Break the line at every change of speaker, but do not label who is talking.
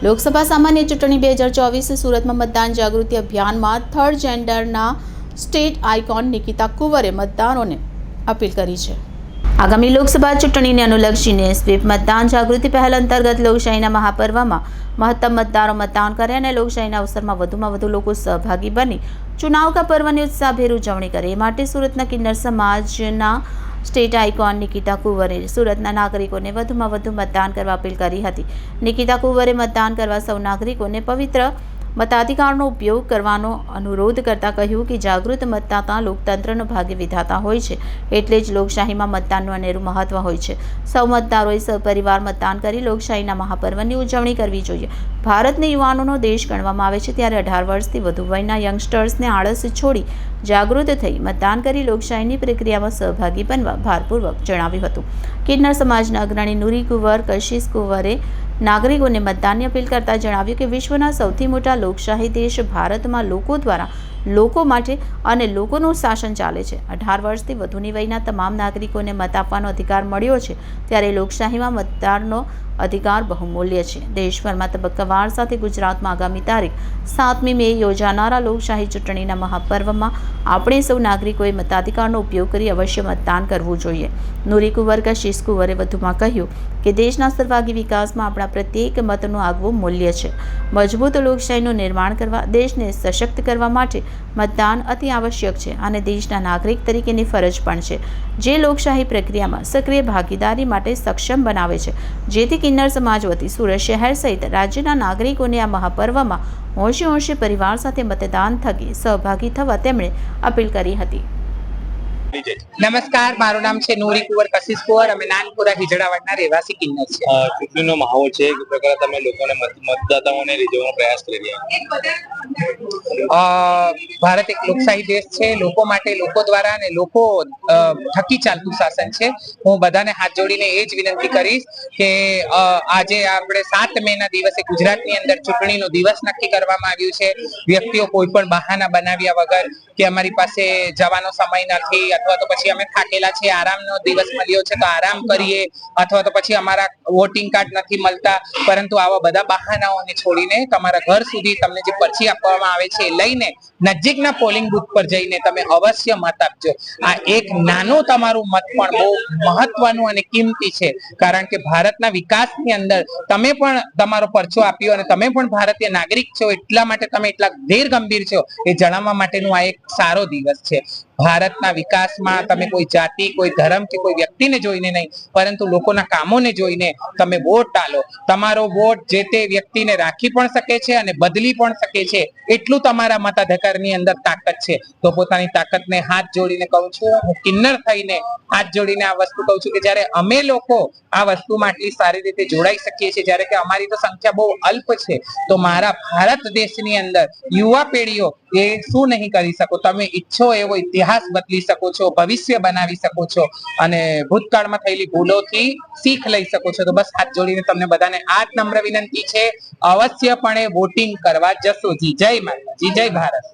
લોકસભા સામાન્ય ચૂંટણી 2024 સુરતમાં મતદાન જાગૃતિ અભિયાનમાં થર્ડ જેન્ડરના સ્ટેટ આઇકોન નિકિતા કુંવરે મતદારોને અપીલ કરી છે। આગામી લોકસભા ચૂંટણીને અનુલક્ષીને સ્વીપ મતદાન જાગૃતિ પહેલ અંતર્ગત લોકશાહીના મહાપર્વમાં મહત્તમ મતદારો મતદાન કરે અને લોકશાહીના અવસરમાં વધુમાં વધુ લોકો સહભાગી બની ચુનાવ કા પર્વની ઉત્સાહભેર ઉજવણી કરે એ માટે સુરતના કિન્નર સમાજના સ્ટેટ આઇકોન નિકિતા કુંવરે સુરતના નાગરિકોને વધુમાં વધુ મતદાન કરવા અપીલ કરી હતી। નિકિતા કુંવરે મતદાન કરવા સૌ નાગરિકોને પવિત્ર મતાધિકારનો ઉપયોગ કરવાનો અનુરોધ કરતા કહ્યું કે જાગૃત મતદાતા લોકતંત્રનો ભાગ્ય વિધાતા હોય છે, એટલે જ લોકશાહીમાં મતદાનનું અનેરું મહત્વ હોય છે। સૌ મતદારોએ સહપરિવાર મતદાન કરી લોકશાહીના મહાપર્વની ઉજવણી કરવી જોઈએ। ભારતને યુવાનોનો દેશ ગણવામાં આવે છે, ત્યારે 18 વર્ષથી વધુ વયના યંગસ્ટર્સને આળસ છોડી જાગૃત થઈ મતદાન કરી લોકશાહીની પ્રક્રિયામાં સહભાગી બનવા ભારપૂર્વક જણાવ્યું હતું। કિન્નર સમાજના અગ્રણી નુરી કુંવર કશિશ કુંવરે નાગરિકોને મતદાનની અપીલ કરતા જણાવ્યું કે વિશ્વના સૌથી મોટા લોકશાહી દેશ ભારતમાં લોકો દ્વારા લોકો માટે અને લોકોનું શાસન ચાલે છે। 18 વર્ષથી વધુની વયના તમામ નાગરિકોને મત આપવાનો અધિકાર મળ્યો છે, ત્યારે લોકશાહીમાં મતદાનનો અધિકાર બહુમૂલ્ય છે। દેશભરમાં તબક્કાવાર સાથે ગુજરાતમાં આગામી તારીખ 7મી મે યોજાનારા લોકશાહી ચૂંટણીના મહાપર્વમાં આપણે સૌ નાગરિકોએ મતાધિકારનો ઉપયોગ કરી અવશ્ય મતદાન કરવું જોઈએ। નુરી કુંવર કશિશ કુંવરે વધુમાં કહ્યું કે દેશના સર્વાંગી વિકાસમાં આપણા પ્રત્યેક મતનું આગવું મૂલ્ય છે। મજબૂત લોકશાહીનું નિર્માણ કરવા, દેશને સશક્ત કરવા માટે મતદાન અતિ આવશ્યક છે અને દેશના નાગરિક તરીકેની ફરજ પણ છે, જે લોકશાહી પ્રક્રિયામાં સક્રિય ભાગીદારી માટે સક્ષમ બનાવે છે। જેથી કિન્નર સમાજ વતી સુરત શહેર સહિત રાજ્યના નાગરિકોને આ મહાપર્વમાં હોંશે પરિવાર સાથે મતદાન થકી સહભાગી થવા તેમણે અપીલ કરી હતી।
નમસ્કાર, મારું નામ છે નુરી કુંવર કશિશ કુંવર। અમે નાનપુરા હિજડાવાડના રહેવાસી કિન્નર છે।
ચૂંટણીનો માહોલ છે, એક પ્રકારે તમે લોકોને મતદાતાઓને રીઝવવાનો પ્રયાસ કરી રહ્યા
છો। ભારત એક લોકશાહી દેશ છે, લોકો માટે લોકો દ્વારા અને લોકો થકી ચાલતું શાસન છે। હું બધાને હાથ જોડીને એ જ વિનંતી કરીશ કે આજે આપણે 7 મે ના દિવસે ગુજરાતની અંદર ચૂંટણીનો દિવસ નક્કી કરવામાં આવ્યું છે। વ્યક્તિઓ કોઈ પણ બહાના બનાવ્યા વગર કે અમારી પાસે જવાનો સમય નથી અથવા તો પછી અમે થાકેલા છે, આરામનો દિવસ મળ્યો છે તો આરામ કરીએ, અથવા તો પછી અમારા વોટિંગ કાર્ડ નથી મળતા, પરંતુ આવા બધા બહાનાઓને છોડીને તમારા ઘર સુધી તમને જે પર્ચી આપવામાં આવે છે લઈને નજીકના પોલિંગ બૂથ પર જઈને તમે અવશ્ય મત આપજો। આ એક નાનો તમારું મત પણ બહુ મહત્વનું અને કિંમતી છે, કારણ કે ભારતના વિકાસની અંદર તમે પણ તમારો પરચો આપ્યો અને તમે પણ ભારતીય નાગરિક છો, એટલા માટે તમે એટલા ધીર ગંભીર છો એ જણાવવા માટેનું આ એક સારો દિવસ છે। ભારતના વિકાસમાં તમે કોઈ જાતિ, કોઈ ધર્મ કે કોઈ વ્યક્તિને જોઈને નહીં, પરંતુ લોકોના કામોને જોઈને તમે વોટ ડાલો। તમારો વોટ જે તે વ્યક્તિને રાખી પણ શકે છે અને બદલી પણ શકે છે, એટલું તમારા મતાધિકારની અંદર તાકાત છે। તો પોતાની તાકાતને હાથ જોડીને કહું છું, હું કિન્નર થઈને હાથ જોડીને આ વસ્તુ કહું છું કે જ્યારે અમે લોકો આ વસ્તુમાં આટલી સારી રીતે જોડાઈ શકીએ છીએ, જ્યારે કે અમારી તો સંખ્યા બહુ અલ્પ છે, તો મારા ભારત દેશની અંદર યુવા પેઢીઓ એ શું નહીં કરી શકો? તમે ઈચ્છો એવો ઇતિહાસ બદલી શકો છો, ભવિષ્ય બનાવી શકો છો અને ભૂતકાળમાં થયેલી ભૂલોથી શીખ લઈ શકો છો। તો બસ હાથ જોડીને તમને બધાને આ જ નમ્ર વિનંતી છે, અવશ્યપણે વોટિંગ કરવા જશો। જી જય માતાજી, જય ભારત।